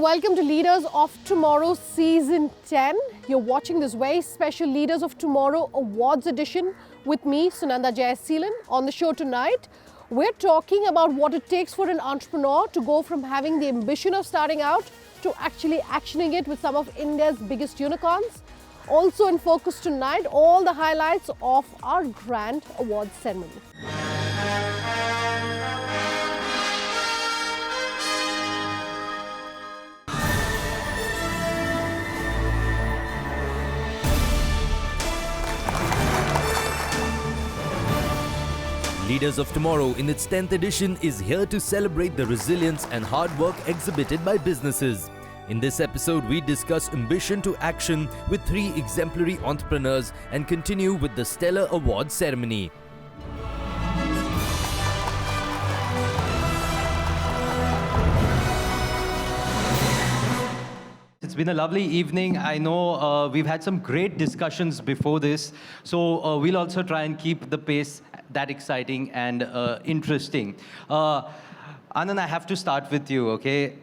welcome to Leaders of Tomorrow Season 10. You're watching this very special Leaders of Tomorrow Awards edition with me, Sunanda Jayaseelan. On the show tonight, we're talking about what it takes for an entrepreneur to go from having the ambition of starting out to actually actioning it with some of India's biggest unicorns. Also in focus tonight, all the highlights of our grand awards ceremony. Leaders of Tomorrow in its 10th edition is here to celebrate the resilience and hard work exhibited by businesses. In this episode, we discuss ambition to action with 3 exemplary entrepreneurs and continue with the stellar award ceremony. It's been a lovely evening. I know we've had some great discussions before this, so we'll also try and keep the pace that exciting and interesting. Aanan, I have to start with you, okay?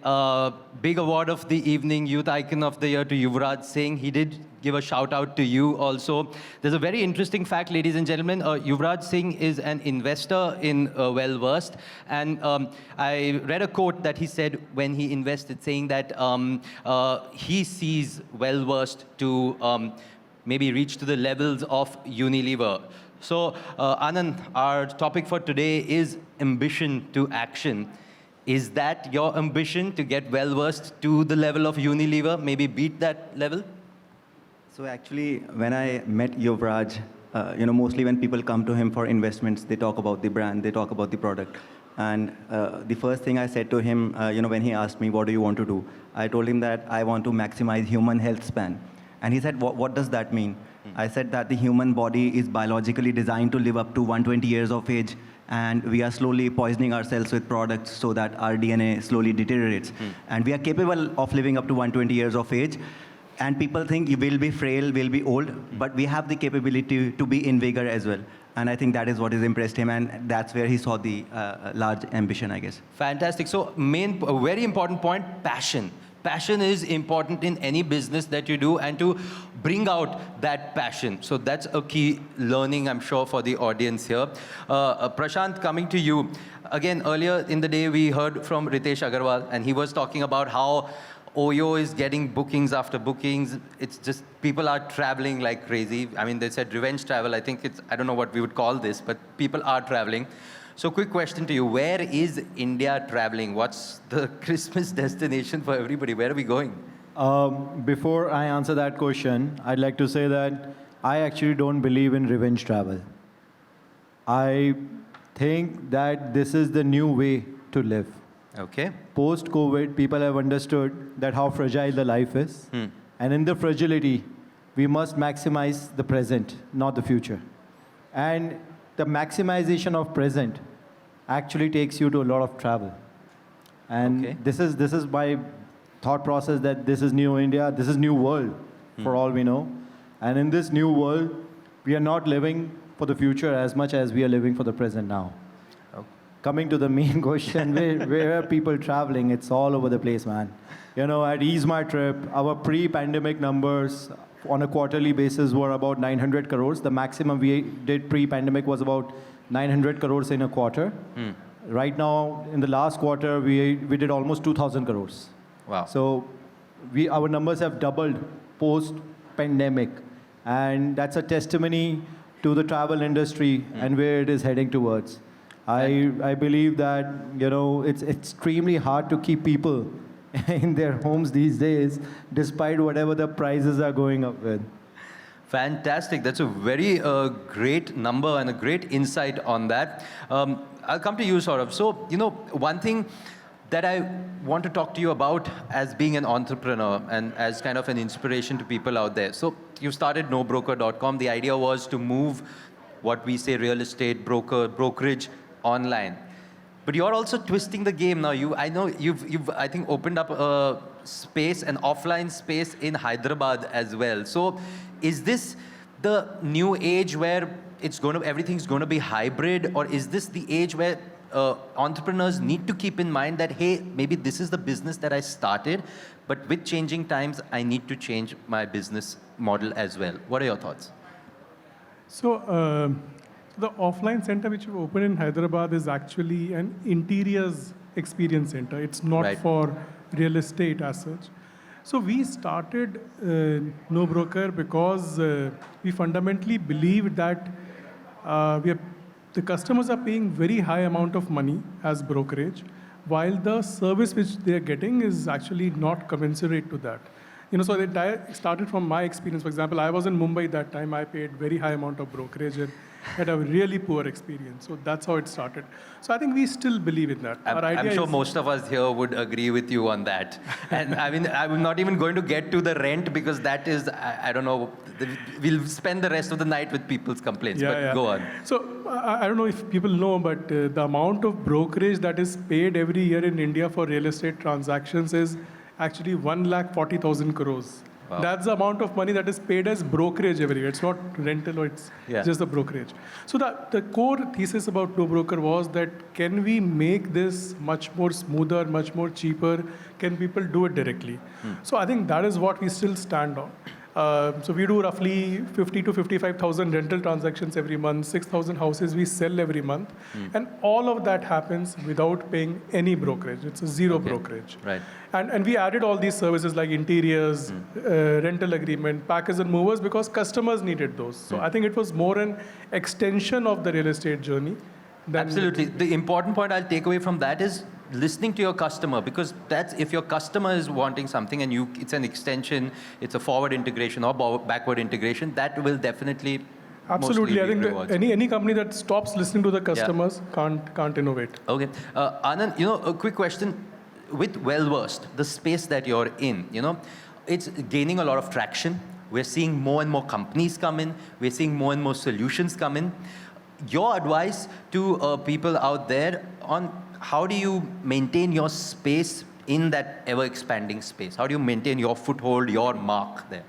Big award of the evening, Youth Icon of the Year to Yuvraj Singh. He did give a shout out to you also. There's a very interesting fact, ladies and gentlemen. Yuvraj Singh is an investor in Wellversed. And I read a quote that he said when he invested, saying that he sees Wellversed to maybe reach to the levels of Unilever. So, Aanan, our topic for today is ambition to action. Is that your ambition, to get Wellversed to the level of Unilever, maybe beat that level? So actually, when I met Yuvraj, mostly when people come to him for investments, they talk about the brand, they talk about the product. And the first thing I said to him, when he asked me, what do you want to do? I told him that I want to maximize human health span. And he said, what does that mean? I said that the human body is biologically designed to live up to 120 years of age, and we are slowly poisoning ourselves with products so that our DNA slowly deteriorates. And we are capable of living up to 120 years of age. And people think you will be frail, will be old, but we have the capability to be in vigor as well. And I think that is what has impressed him, and that's where he saw the large ambition, I guess. Fantastic. So, very important point, passion. Passion is important in any business that you do, and to bring out that passion. So that's a key learning, I'm sure, for the audience here. Prasant, coming to you. Again, earlier in the day, we heard from Ritesh Agarwal, and he was talking about how Oyo is getting bookings after bookings. It's just, people are traveling like crazy. I mean, they said revenge travel. I think it's, I don't know what we would call this, but people are traveling. So quick question to you, where is India traveling? What's the Christmas destination for everybody? Where are we going? Before I answer that question, I'd like to say that I actually don't believe in revenge travel. I think that this is the new way to live. Okay. Post-COVID, people have understood that how fragile the life is. And in the fragility, we must maximize the present, not the future. And the maximization of present actually takes you to a lot of travel. And this is my thought process, that this is new India, this is new world, for all we know. And in this new world, we are not living for the future as much as we are living for the present now. Coming to the main question, where are people traveling? It's all over the place, man. You know, at EaseMyTrip, our pre-pandemic numbers on a quarterly basis were about 900 crores. The maximum we did pre-pandemic was about 900 crores in a quarter. Right now, in the last quarter, we did almost 2,000 crores. Wow. So our numbers have doubled post-pandemic. And that's a testimony to the travel industry and where it is heading towards. I believe that, it's extremely hard to keep people in their homes these days, despite whatever the prices are going up with. Fantastic. That's a very great number and a great insight on that. I'll come to you, Saurabh. So, one thing that I want to talk to you about as being an entrepreneur and as kind of an inspiration to people out there. So, you started nobroker.com. The idea was to move what we say real estate, brokerage online. But you're also twisting the game now. I know you've I think opened up a space, an offline space in Hyderabad as well. So is this the new age where everything's going to be hybrid, or is this the age where entrepreneurs need to keep in mind that, hey, maybe this is the business that I started, but with changing times, I need to change my business model as well. What are your thoughts? So the offline center which we opened in Hyderabad is actually an interiors experience center. It's not Right. for real estate as such. So we started No Broker because we fundamentally believe that the customers are paying very high amount of money as brokerage, while the service which they are getting is actually not commensurate to that. So the entire started from my experience. For example, I was in Mumbai that time. I paid very high amount of brokerage and had a really poor experience. So that's how it started. So I think we still believe in that. I'm sure most of us here would agree with you on that. And I mean, I'm not even going to get to the rent because that is, I don't know, we'll spend the rest of the night with people's complaints. Go on. So I don't know if people know, but the amount of brokerage that is paid every year in India for real estate transactions is actually 1,40,000 crores. Wow. That's the amount of money that is paid as brokerage every year. It's not rental, or it's just the brokerage. So the core thesis about No Broker was that can we make this much more smoother, much more cheaper? Can people do it directly? So I think that is what we still stand on. So we do roughly 50 to 55,000 rental transactions every month, 6,000 houses we sell every month. And all of that happens without paying any brokerage. It's a zero brokerage. Right. And we added all these services like interiors, rental agreement, packers and movers because customers needed those. So I think it was more an extension of the real estate journey. Absolutely. The important point I'll take away from that is listening to your customer, because that's, if your customer is wanting something and it's an extension, it's a forward integration or backward integration, that will definitely Absolutely. I think that any company that stops listening to the customers can't innovate. Okay. Aanan, a quick question. With Wellversed, the space that you're in, it's gaining a lot of traction. We're seeing more and more companies come in. We're seeing more and more solutions come in. Your advice to people out there on how do you maintain your space in that ever-expanding space? How do you maintain your foothold, your mark there?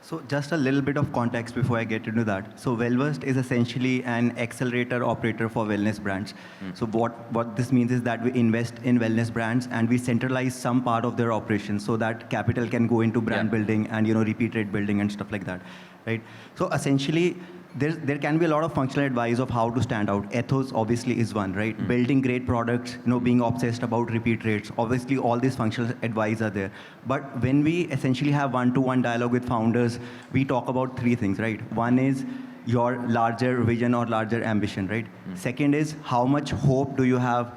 So just a little bit of context before I get into that. So Wellversed is essentially an accelerator operator for wellness brands. So what this means is that we invest in wellness brands and we centralize some part of their operations so that capital can go into brand building and repeat rate building and stuff like that, right? So essentially, there can be a lot of functional advice of how to stand out. Ethos obviously is one, right? Building great products, being obsessed about repeat rates. Obviously, all these functional advice are there. But when we essentially have one-to-one dialogue with founders, we talk about three things, right? One is your larger vision or larger ambition, right? Second is how much hope do you have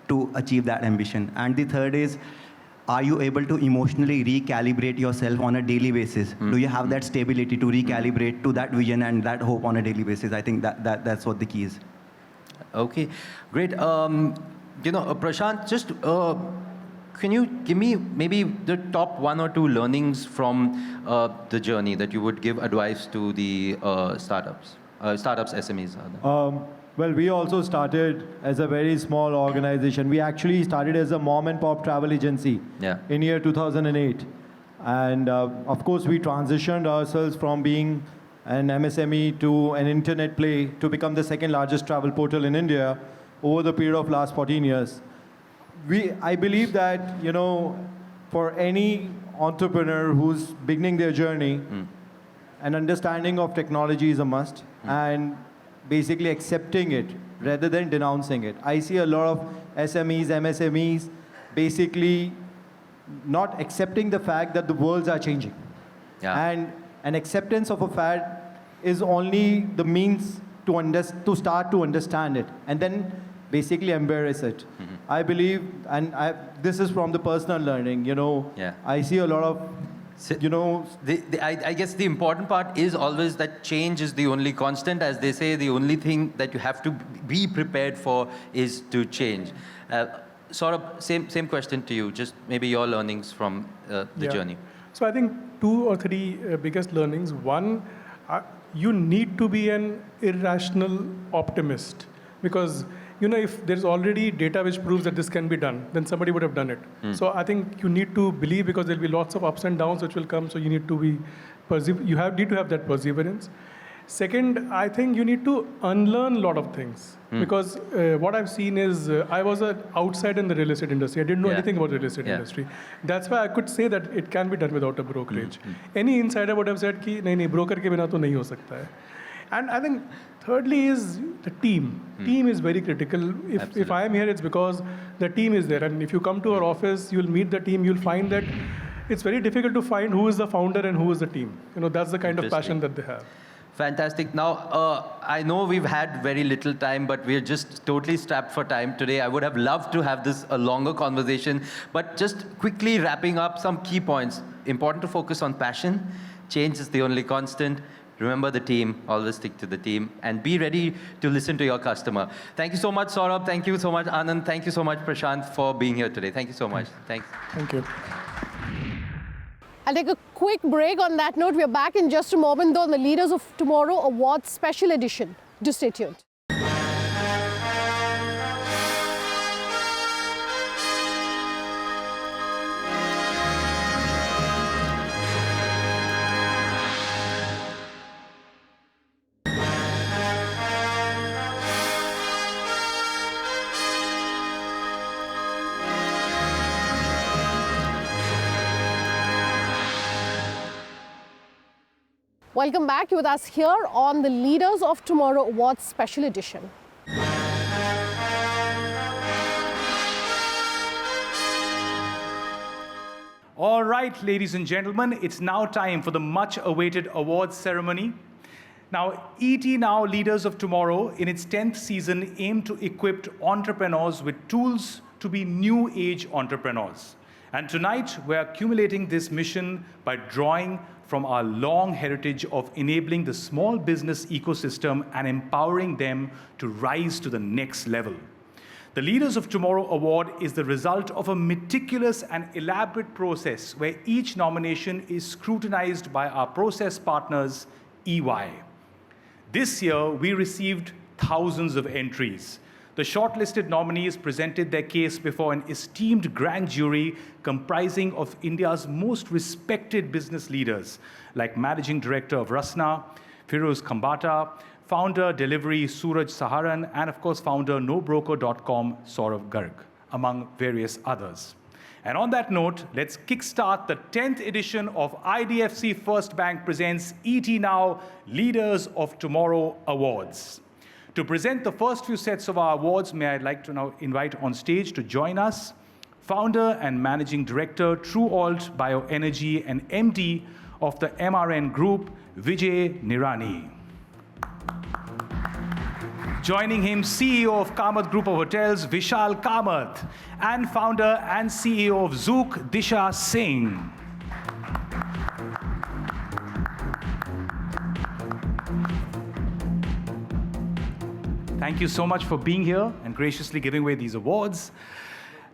to achieve that ambition? And the third is, are you able to emotionally recalibrate yourself on a daily basis? Do you have that stability to recalibrate to that vision and that hope on a daily basis? I think that's what the key is. Okay, great. Prashant, just can you give me maybe the top one or two learnings from the journey that you would give advice to the startups, SMEs? Well, we also started as a very small organization. We actually started as a mom and pop travel agency in year 2008. And of course, we transitioned ourselves from being an MSME to an internet play to become the second largest travel portal in India over the period of last 14 years. I believe that, for any entrepreneur who's beginning their journey, an understanding of technology is a must. And basically accepting it rather than denouncing it. I see a lot of SMEs, MSMEs basically not accepting the fact that the worlds are changing. And an acceptance of a fact is only the means to start to understand it and then basically embrace it. I believe, and this is from the personal learning, I see a lot of I guess the important part is always that change is the only constant. As they say, the only thing that you have to be prepared for is to change. Saurabh, same question to you, just maybe your learnings from the journey. So I think 2 or 3 biggest learnings. One, you need to be an irrational optimist because if there's already data which proves that this can be done, then somebody would have done it. So I think you need to believe because there'll be lots of ups and downs which will come. So you need to be need to have that perseverance. Second, I think you need to unlearn a lot of things. Because what I've seen is, I was an outsider in the real estate industry. I didn't know anything about the real estate industry. That's why I could say that it can be done without a brokerage. Any insider would have said, कि नहीं broker के बिना तो नहीं हो सकता है. And I think thirdly is the team. Team is very critical. If I am here, it's because the team is there. And if you come to our office, you'll meet the team. You'll find that it's very difficult to find who is the founder and who is the team. That's the kind of passion that they have. Fantastic. Now, I know we've had very little time, but we're just totally strapped for time today. I would have loved to have a longer conversation, but just quickly wrapping up some key points. Important to focus on passion. Change is the only constant. Remember the team, always stick to the team, and be ready to listen to your customer. Thank you so much, Saurabh. Thank you so much, Aanan. Thank you so much, Prasant, for being here today. Thank you so much. Thanks. Thank you. I'll take a quick break. On that note, we're back in just a moment, though, on the Leaders of Tomorrow Awards Special Edition. Do stay tuned. Welcome back. You're with us here on the Leaders of Tomorrow Awards Special Edition. All right, ladies and gentlemen, it's now time for the much-awaited awards ceremony. Now, ET Now Leaders of Tomorrow, in its 10th season, aim to equip entrepreneurs with tools to be new age entrepreneurs. And tonight, we're accumulating this mission by drawing from our long heritage of enabling the small business ecosystem and empowering them to rise to the next level. The Leaders of Tomorrow Award is the result of a meticulous and elaborate process where each nomination is scrutinized by our process partners, EY. This year, we received thousands of entries. The shortlisted nominees presented their case before an esteemed grand jury comprising of India's most respected business leaders, like Managing Director of Rasna, Firoz Khambata, founder Delivery Suraj Saharan, and of course founder NoBroker.com Saurabh Garg, among various others. And on that note, let's kickstart the 10th edition of IDFC First Bank presents ET Now Leaders of Tomorrow Awards. To present the first few sets of our awards, may I like to now invite on stage to join us, founder and managing director, TrueAlt Bioenergy and MD of the MRN Group, Vijay Nirani. Joining him, CEO of Kamath Group of Hotels, Vishal Kamath, and founder and CEO of Zook, Disha Singh. Thank you so much for being here and graciously giving away these awards.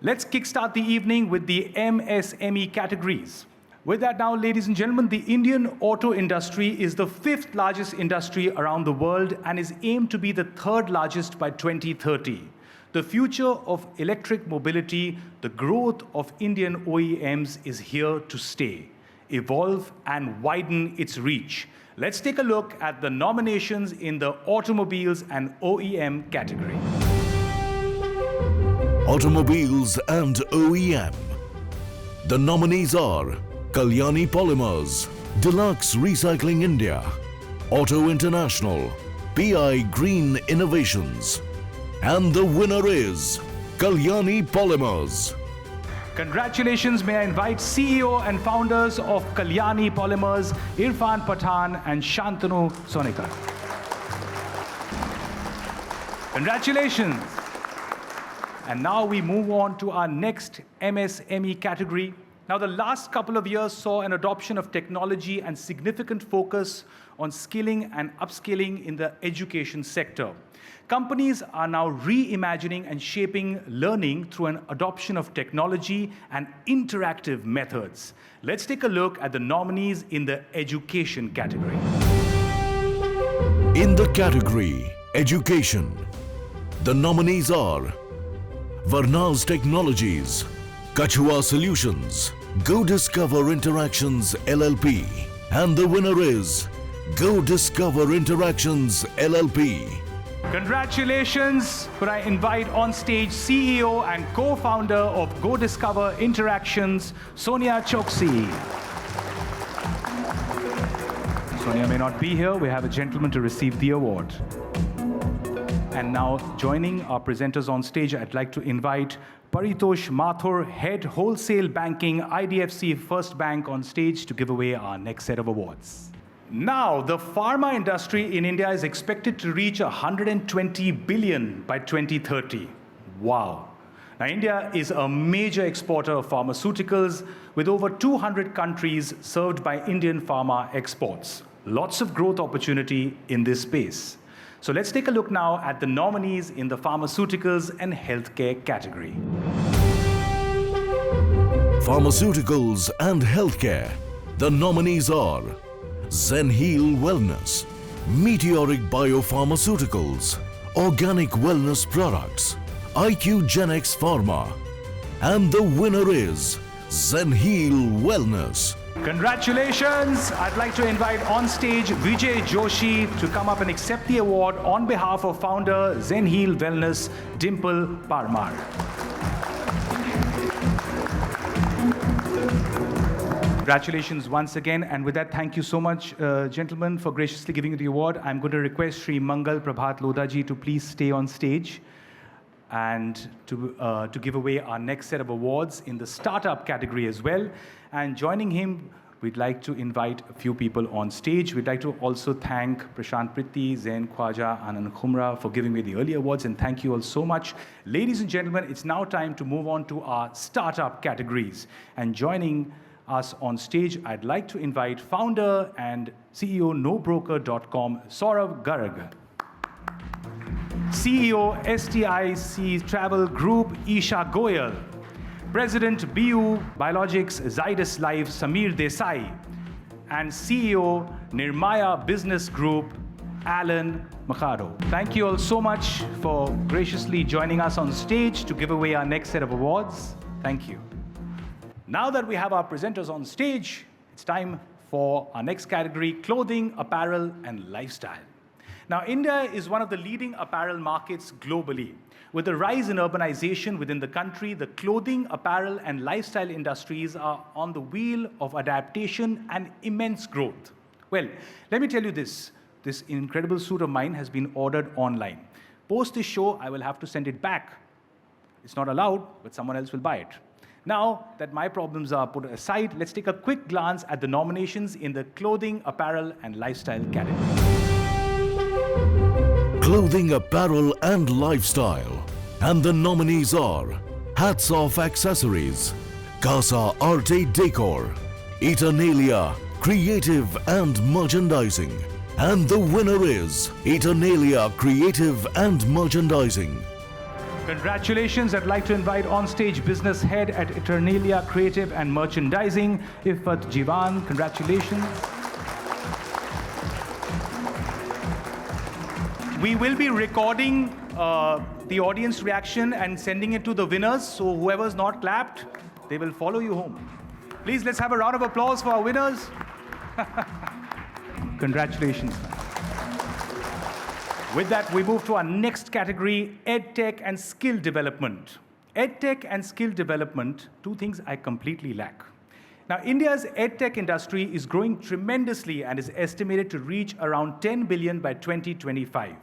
Let's kickstart the evening with the MSME categories. With that now, ladies and gentlemen, the Indian auto industry is the 5th largest industry around the world and is aimed to be the 3rd largest by 2030. The future of electric mobility, the growth of Indian OEMs is here to stay, evolve and widen its reach. Let's take a look at the nominations in the automobiles and OEM category. Automobiles and OEM. The nominees are KALYANI Polymers, DELUXE Recycling India, Auto International, PI Green Innovations. And the winner is KALYANI Polymers. Congratulations, may I invite CEO and founders of KALYANI Polymers, Irfan Pathan and Shantanu Sonekar. Congratulations. And now we move on to our next MSME category. Now, the last couple of years saw an adoption of technology and significant focus on skilling and upskilling in the education sector. Companies are now reimagining and shaping learning through an adoption of technology and interactive methods. Let's take a look at the nominees in the education category. In the category Education, the nominees are Varnaz Technologies, Kachua Solutions, GODISCOVER Interactions LLP, and the winner is GODISCOVER Interactions LLP. Congratulations. Could I invite on stage CEO and co-founder of GODISCOVER Interactions, Sonia Choksi. Sonia may not be here. We have a gentleman to receive the award. And now joining our presenters on stage, I'd like to invite Paritosh Mathur, Head Wholesale Banking, IDFC First Bank, on stage to give away our next set of awards. Now, the pharma industry in India is expected to reach 120 billion by 2030. Wow. Now, India is a major exporter of pharmaceuticals with over 200 countries served by Indian pharma exports. Lots of growth opportunity in this space. So let's take a look now at the nominees in the pharmaceuticals and healthcare category. Pharmaceuticals and healthcare. The nominees are Zenheal Wellness, Meteoric Biopharmaceuticals, Organic Wellness Products, IQ Genex Pharma, and the winner is Zenheal Wellness. Congratulations! I'd like to invite on stage Vijay Joshi to come up and accept the award on behalf of founder Zenheal Wellness, Dimple Parmar. Congratulations once again, and with that, thank you so much, gentlemen, for graciously giving you the award. I'm going to request Sri Mangal Prabhat Lodha ji to please stay on stage and to give away our next set of awards in the startup category as well. And joining him, we'd like to invite a few people on stage. We'd like to also thank Prasant Pitti, Zain Khwaja, Aanan Khurma for giving me the early awards, and thank you all so much. Ladies and gentlemen, it's now time to move on to our startup categories. And joining us on stage, I'd like to invite founder and CEO NoBroker.com, Saurabh Garg. CEO STIC Travel Group, Isha Goyal. President BU Biologics Zydus Life, Samir Desai. And CEO Nirmaya Business Group, Alan Machado. Thank you all so much for graciously joining us on stage to give away our next set of awards. Thank you. Now that we have our presenters on stage, it's time for our next category, clothing, apparel, and lifestyle. Now, India is one of the leading apparel markets globally. With the rise in urbanization within the country, the clothing, apparel, and lifestyle industries are on the wheel of adaptation and immense growth. Well, let me tell you this. This incredible suit of mine has been ordered online. Post this show, I will have to send it back. It's not allowed, but someone else will buy it. Now that my problems are put aside, let's take a quick glance at the nominations in the clothing, apparel, and lifestyle category. Clothing, apparel, and lifestyle. And the nominees are Hats Off Accessories, Casa Arte Decor, Eternalia Creative and Merchandising. And the winner is Eternalia Creative and Merchandising. Congratulations. I'd like to invite on stage business head at Eternalia Creative and Merchandising, Ifat Jivan. Congratulations. We will be recording the audience reaction and sending it to the winners. So whoever's not clapped, they will follow you home. Please, let's have a round of applause for our winners. Congratulations. With that, we move to our next category, EdTech and skill development. EdTech and skill development, two things I completely lack. Now, India's EdTech industry is growing tremendously and is estimated to reach around 10 billion by 2025.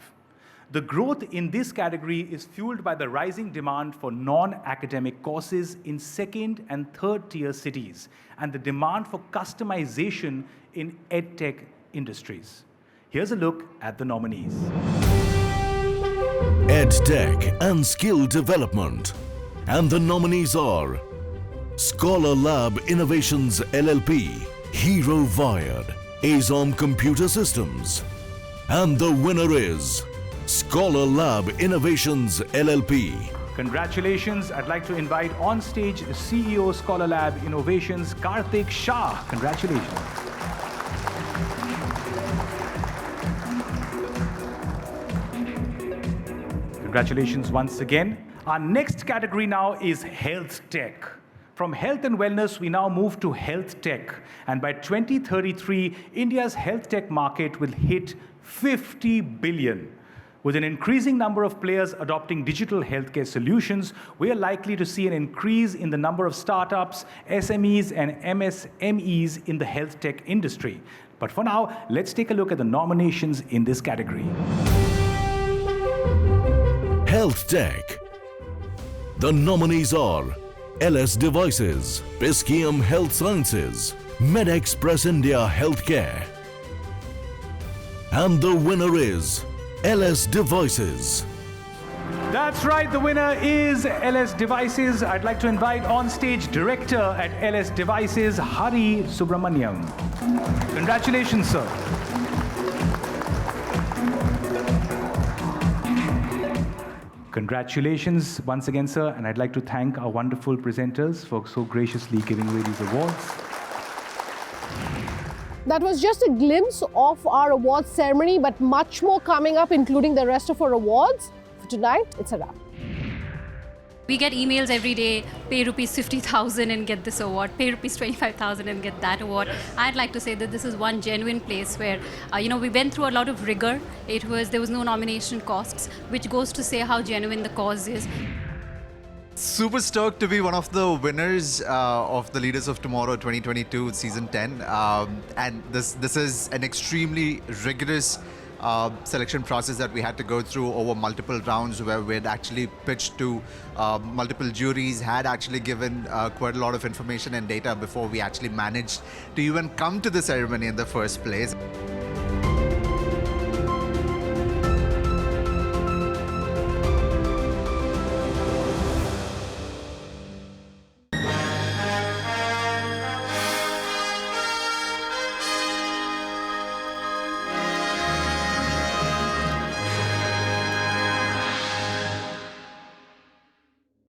The growth in this category is fueled by the rising demand for non-academic courses in second and third tier cities and the demand for customization in EdTech industries. Here's a look at the nominees. EdTech and skill development. And the nominees are SCHOLARLAB Innovations LLP, Hero Wired, Azom Computer Systems. And the winner is SCHOLARLAB Innovations LLP. Congratulations. I'd like to invite on stage CEO SCHOLARLAB Innovations, Karthik Shah. Congratulations. Congratulations once again. Our next category now is health tech. From health and wellness, we now move to health tech. And by 2033, India's health tech market will hit 50 billion. With an increasing number of players adopting digital healthcare solutions, we are likely to see an increase in the number of startups, SMEs, and MSMEs in the health tech industry. But for now, let's take a look at the nominations in this category. Health Tech. The nominees are LS Devices, Piscium Health Sciences, MedExpress India Healthcare. And the winner is LS Devices. That's right, the winner is LS Devices. I'd like to invite on stage Director at LS Devices, Hari Subramaniam. Congratulations, sir. Congratulations once again, sir, and I'd like to thank our wonderful presenters for so graciously giving away these awards. That was just a glimpse of our awards ceremony, but much more coming up, including the rest of our awards. For tonight, it's a wrap. We get emails every day, pay rupees 50,000 and get this award, pay rupees 25,000 and get that award. I'd like to say that this is one genuine place where, we went through a lot of rigor. There was no nomination costs, which goes to say how genuine the cause is. Super stoked to be one of the winners of the Leaders of Tomorrow 2022 Season 10. And this is an extremely rigorous selection process that we had to go through over multiple rounds, where we had actually pitched to multiple juries, had actually given quite a lot of information and data before we actually managed to even come to the ceremony in the first place.